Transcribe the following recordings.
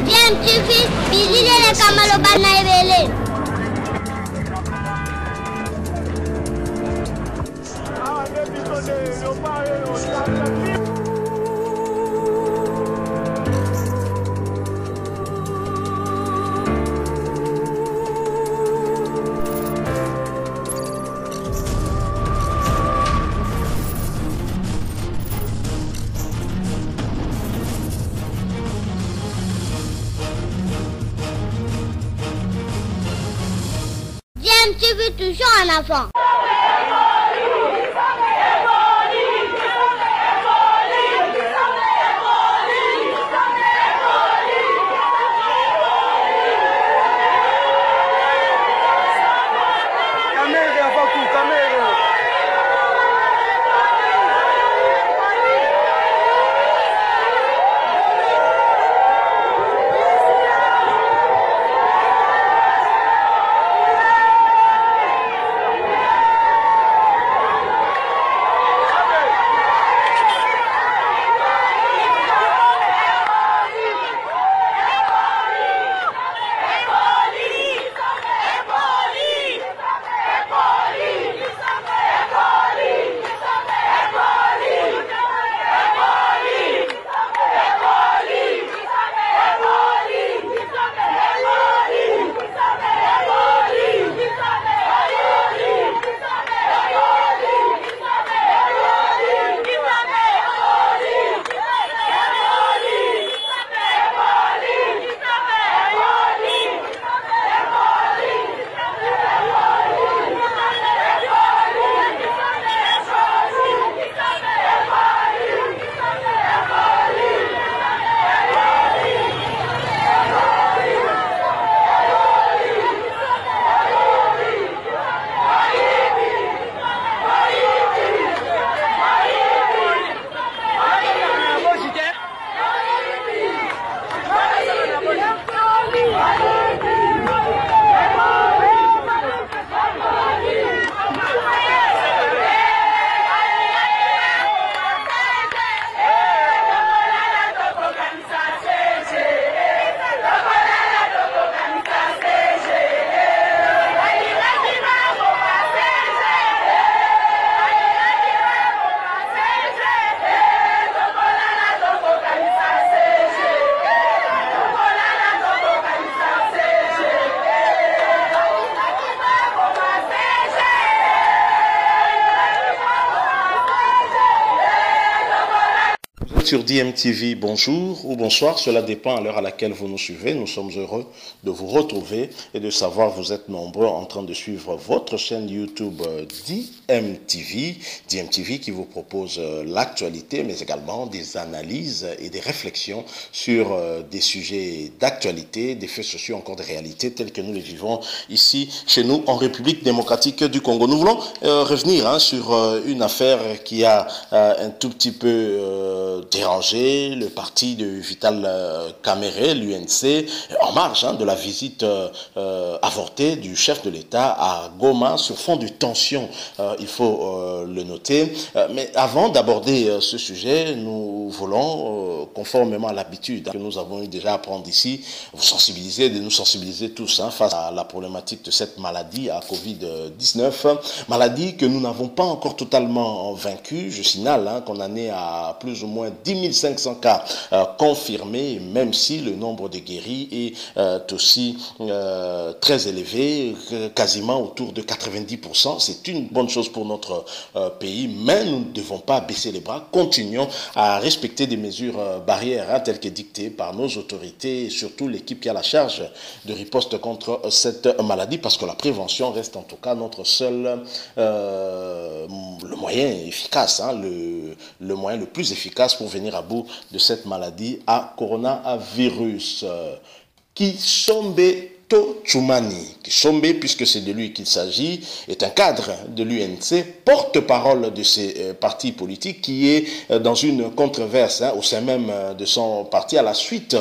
DMTV, bilile kamalo bana ebele. DMTV toujours en avant. Sur DMTV, bonjour ou bonsoir, cela dépend à l'heure à laquelle vous nous suivez. Nous sommes heureux de vous retrouver et de savoir que vous êtes nombreux en train de suivre votre chaîne YouTube DMTV. DMTV qui vous propose l'actualité, mais également des analyses et des réflexions sur des sujets d'actualité, des faits sociaux, encore des réalités telles que nous les vivons ici chez nous en République démocratique du Congo. Nous voulons revenir sur une affaire qui a un tout petit peu dérangé le parti de Vital Kamerhe, l'UNC, en marge de la visite avortée du chef de l'État à Goma sur fond de tension, il faut le noter. Mais avant d'aborder ce sujet, nous voulons, conformément à l'habitude que nous avons eu déjà à prendre ici, vous sensibiliser, de nous sensibiliser tous face à la problématique de cette maladie, à Covid-19, maladie que nous n'avons pas encore totalement vaincue. Je signale qu'on en est à plus ou moins 10 500 cas confirmés, même si le nombre de guéris est aussi très élevé, quasiment autour de 90%. C'est une bonne chose pour notre pays, mais nous ne devons pas baisser les bras. Continuons à respecter des mesures barrières telles que dictées par nos autorités et surtout l'équipe qui a la charge de riposte contre cette maladie, parce que la prévention reste en tout cas notre seul le moyen efficace, le moyen le plus efficace pour venir à bout de cette maladie à coronavirus. Kisombe Tochumani Kisombe, puisque c'est de lui qu'il s'agit, est un cadre de l'UNC, porte-parole de ces partis politiques, qui est dans une controverse au sein même de son parti à la suite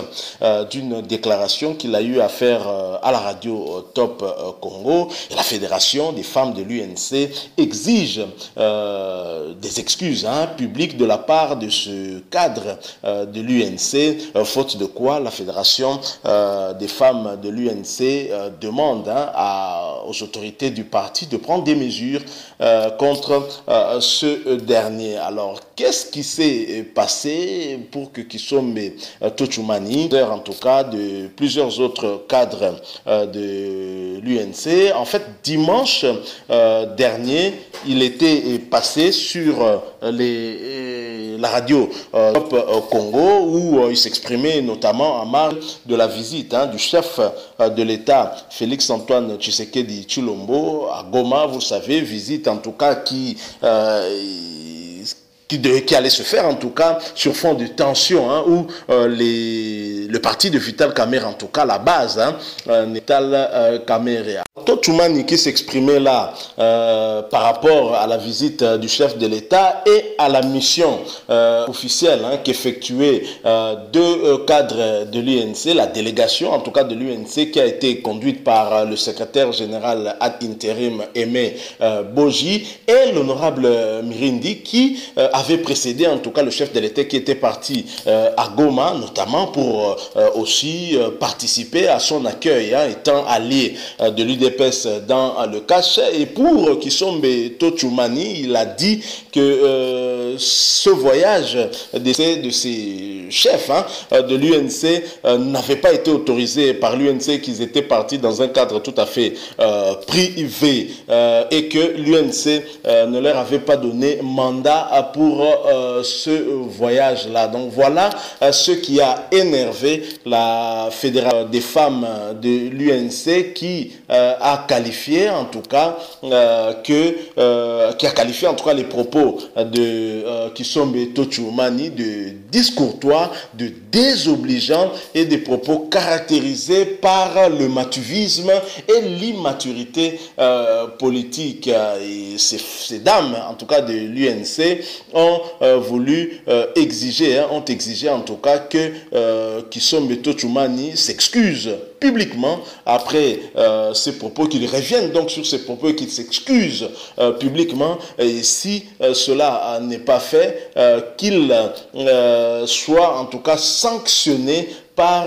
d'une déclaration qu'il a eu à faire à la radio Top Congo. Et la Fédération des femmes de l'UNC exige des excuses publiques de la part de ce cadre de l'UNC, faute de quoi la Fédération des femmes de l'UNC demande aux autorités du parti de prendre des mesures contre ce dernier. Alors, qu'est-ce qui s'est passé pour que Kisombe Tochumani, en tout cas de plusieurs autres cadres de l'UNC, en fait, dimanche dernier, il était passé sur la radio Top Congo, où il s'exprimait notamment en marge de la visite du chef de l'État, Félix Antoine Tshisekedi Tshilombo, à Goma, vous savez, visite en tout cas qui allait se faire en tout cas sur fond de tension, où le parti de Vital Kamerhe, en tout cas la base, Vital Kamerhe. Tochumani qui s'exprimait là par rapport à la visite du chef de l'État et à la mission officielle qu'effectuaient deux cadres de l'UNC, la délégation en tout cas de l'UNC qui a été conduite par le secrétaire général ad interim Aimé Boji et l'honorable Mirindi qui avait précédé en tout cas le chef de l'État qui était parti à Goma notamment pour aussi participer à son accueil, étant allié de l'UDPS dans le cache. Et pour Kisombe Tochumani, il a dit que ce voyage de ces chefs de l'UNC n'avait pas été autorisé par l'UNC, qu'ils étaient partis dans un cadre tout à fait privé et que l'UNC ne leur avait pas donné mandat pour ce voyage-là. Donc voilà ce qui a énervé la Fédération des femmes de l'UNC qui a qualifié en tout cas qui a qualifié en tout cas les propos de Kisombe Tochumani de discourtois, de désobligeants et des propos caractérisés par le matuvisme et l'immaturité politique. Et ces dames en tout cas de l'UNC ont voulu exiger en tout cas que Kisombe Tochumani s'excuse publiquement après ces propos, qu'il revienne donc sur ces propos et qu'il s'excuse publiquement, et si cela n'est pas fait, qu'il soit en tout cas sanctionné par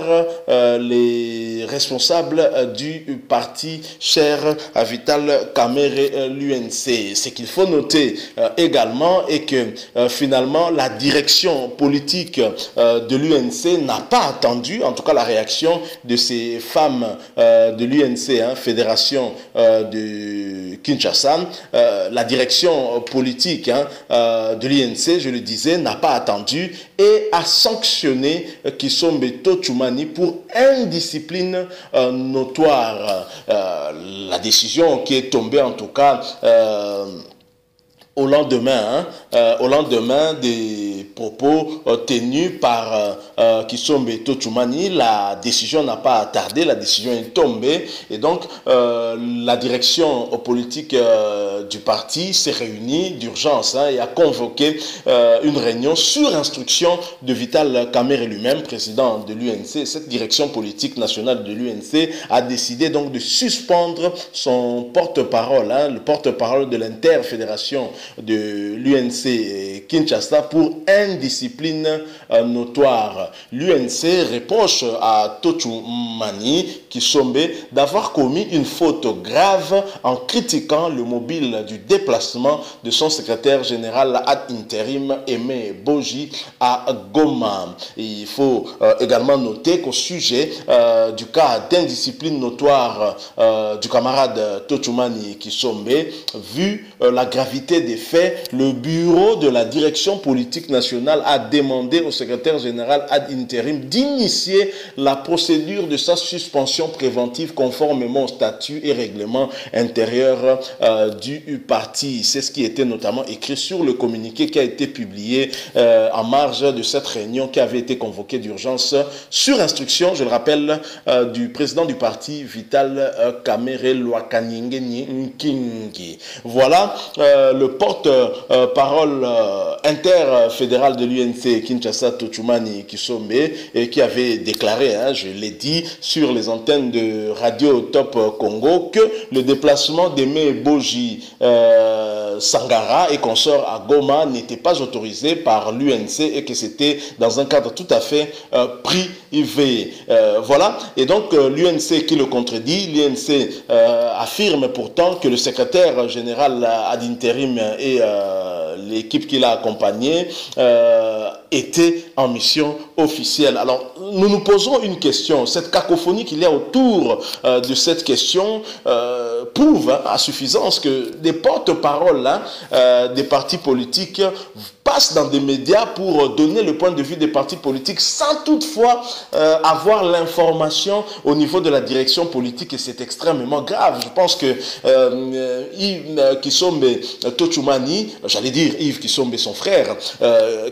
les responsables du parti cher à Vital Kamerhe l'UNC. Ce qu'il faut noter également est que finalement la direction politique de l'UNC n'a pas attendu en tout cas la réaction de ces femmes de l'UNC, Fédération de Kinshasa. La direction politique de l'UNC, je le disais, n'a pas attendu et a sanctionné Kisombe Tochumani pour indiscipline notoire. La décision qui est tombée en tout cas au lendemain des propos tenus par Kisombe Tochumani, la décision n'a pas tardé, la décision est tombée et donc la direction politique du parti s'est réunie d'urgence et a convoqué une réunion sur instruction de Vital Kamerhe lui-même, président de l'UNC. Cette direction politique nationale de l'UNC a décidé donc de suspendre son porte-parole, le porte-parole de l'interfédération de l'UNC Kinshasa pour indiscipline notoire. L'UNC reproche à Tochumani Kisombe d'avoir commis une faute grave en critiquant le mobile du déplacement de son secrétaire général ad interim Aimé Boji à Goma. Et il faut également noter qu'au sujet du cas d'indiscipline notoire du camarade Tochumani Kisombe, vu la gravité des faits, le bureau de la direction politique nationale a demandé au secrétaire général ad interim d'initier la procédure de sa suspension préventive conformément au statut et règlement intérieur du du parti. C'est ce qui était notamment écrit sur le communiqué qui a été publié en marge de cette réunion qui avait été convoquée d'urgence sur instruction, je le rappelle, du président du parti, Vital Kamerhe Lwakanyinge Nkingi. Voilà le porte-parole interfédéral de l'UNC, Kinshasa Tochumani Kisombe, qui avait déclaré, je l'ai dit, sur les antennes de Radio Top Congo, que le déplacement d'Aimé Boji Sangara et consorts à Goma n'était pas autorisé par l'UNC et que c'était dans un cadre tout à fait privé. Voilà, et donc l'UNC qui le contredit, l'UNC affirme pourtant que le secrétaire général ad interim et l'équipe qui l'a accompagné était en mission officielle. Alors, nous nous posons une question. Cette cacophonie qu'il y a autour de cette question prouve à suffisance que des porte-paroles des partis politiques passent dans des médias pour donner le point de vue des partis politiques sans toutefois avoir l'information au niveau de la direction politique, et c'est extrêmement grave. Je pense que Yves Kisombe Tochumani, j'allais dire Yves Kisombe son frère,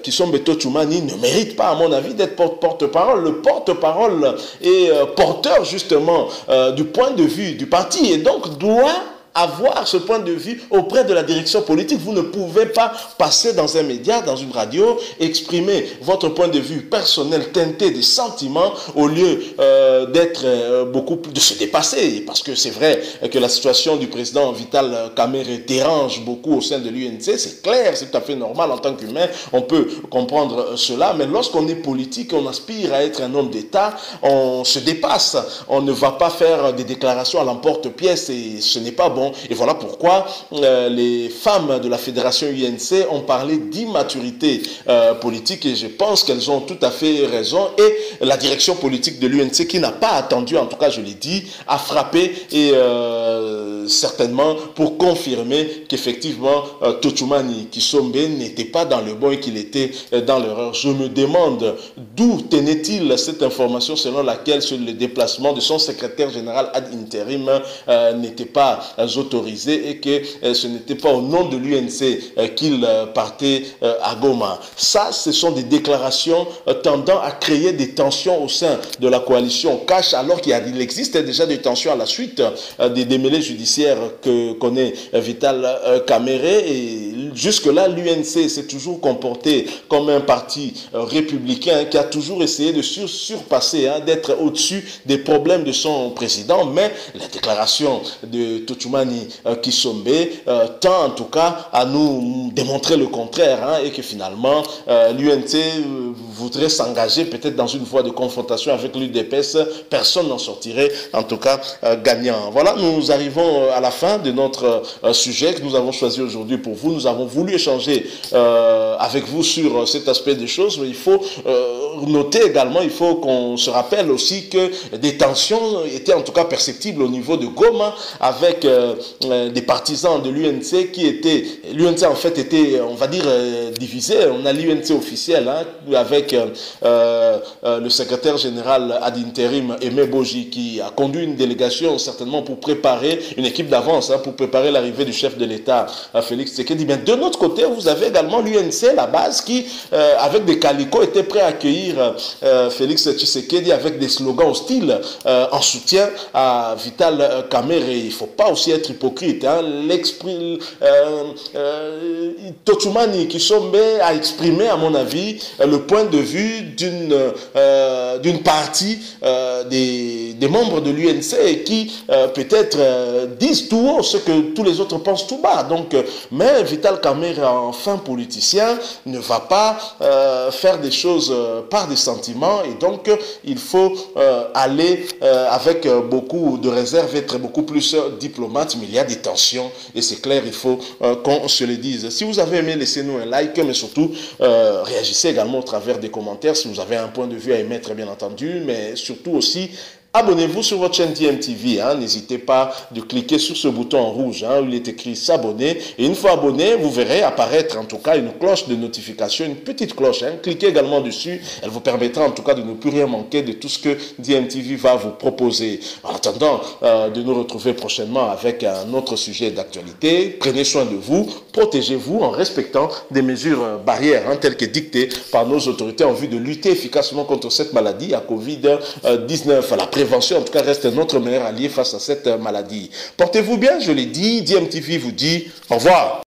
Kisombe Tochumani ne mérite pas à mon avis d'être porte-parole. Le porte-parole est porteur justement du point de vue du parti et donc doit avoir ce point de vue auprès de la direction politique. Vous ne pouvez pas passer dans un média, dans une radio, exprimer votre point de vue personnel teinté des sentiments au lieu d'être beaucoup plus, de se dépasser, parce que c'est vrai que la situation du président Vital Kamerhe dérange beaucoup au sein de l'UNC, c'est clair, c'est tout à fait normal en tant qu'humain, on peut comprendre cela, mais lorsqu'on est politique, on aspire à être un homme d'État, on se dépasse, on ne va pas faire des déclarations à l'emporte-pièce et ce n'est pas bon. Et voilà pourquoi les femmes de la fédération UNC ont parlé d'immaturité politique et je pense qu'elles ont tout à fait raison. Et la direction politique de l'UNC qui n'a pas attendu, en tout cas je l'ai dit, a frappé et certainement pour confirmer qu'effectivement Tochumani Kisombe n'était pas dans le bon et qu'il était dans l'erreur. Je me demande d'où tenait-il cette information selon laquelle sur le déplacement de son secrétaire général ad interim n'était pas autorisé et que ce n'était pas au nom de l'UNC qu'il partait à Goma. Ça, ce sont des déclarations tendant à créer des tensions au sein de la coalition Cash, alors qu'il existe déjà des tensions à la suite des démêlés judiciaires que connaît Vital Kamerhe. Et jusque-là, l'UNC s'est toujours comporté comme un parti républicain qui a toujours essayé de surpasser, d'être au-dessus des problèmes de son président. Mais la déclaration de Tochumani Kisombe tend en tout cas à nous démontrer le contraire et que finalement l'UNC voudrait s'engager peut-être dans une voie de confrontation avec l'UDPS. Personne n'en sortirait en tout cas gagnant. Voilà, nous arrivons à la fin de notre sujet que nous avons choisi aujourd'hui pour vous. Nous avons voulu échanger avec vous sur cet aspect des choses, mais il faut noter également, il faut qu'on se rappelle aussi que des tensions étaient en tout cas perceptibles au niveau de Goma avec des partisans de l'UNC qui étaient, l'UNC en fait était, on va dire, divisé. On a l'UNC officiel avec le secrétaire général ad interim Aimé Boji qui a conduit une délégation certainement pour préparer une équipe d'avance, pour préparer l'arrivée du chef de l'État Félix Tshisekedi. Bien, de notre côté, vous avez également l'UNC, la base, qui avec des calicots était prêt à accueillir Félix Tshisekedi avec des slogans hostiles en soutien à Vital Kamerhe. Il ne faut pas aussi être hypocrite. Tochumani Kisombe a exprimé, à mon avis, le point de vue d'une partie des membres de l'UNC qui peut-être disent tout haut ce que tous les autres pensent tout bas. Donc, mais Vital Kamerhe, en fin politicien, ne va pas faire des choses par des sentiments et donc il faut aller avec beaucoup de réserve, être beaucoup plus diplomate, mais il y a des tensions et c'est clair, il faut qu'on se le dise. Si vous avez aimé, laissez-nous un like, mais surtout réagissez également au travers des commentaires si vous avez un point de vue à émettre, bien entendu, mais surtout aussi abonnez-vous sur votre chaîne DMTV. N'hésitez pas de cliquer sur ce bouton en rouge où il est écrit s'abonner. Et une fois abonné, vous verrez apparaître en tout cas une cloche de notification, une petite cloche. Cliquez également dessus. Elle vous permettra en tout cas de ne plus rien manquer de tout ce que DMTV va vous proposer. En attendant de nous retrouver prochainement avec un autre sujet d'actualité, prenez soin de vous, protégez-vous en respectant des mesures barrières telles que dictées par nos autorités en vue de lutter efficacement contre cette maladie à Covid-19. La prévention en tout cas reste notre meilleur allié face à cette maladie. Portez-vous bien, je l'ai dit, DMTV vous dit au revoir.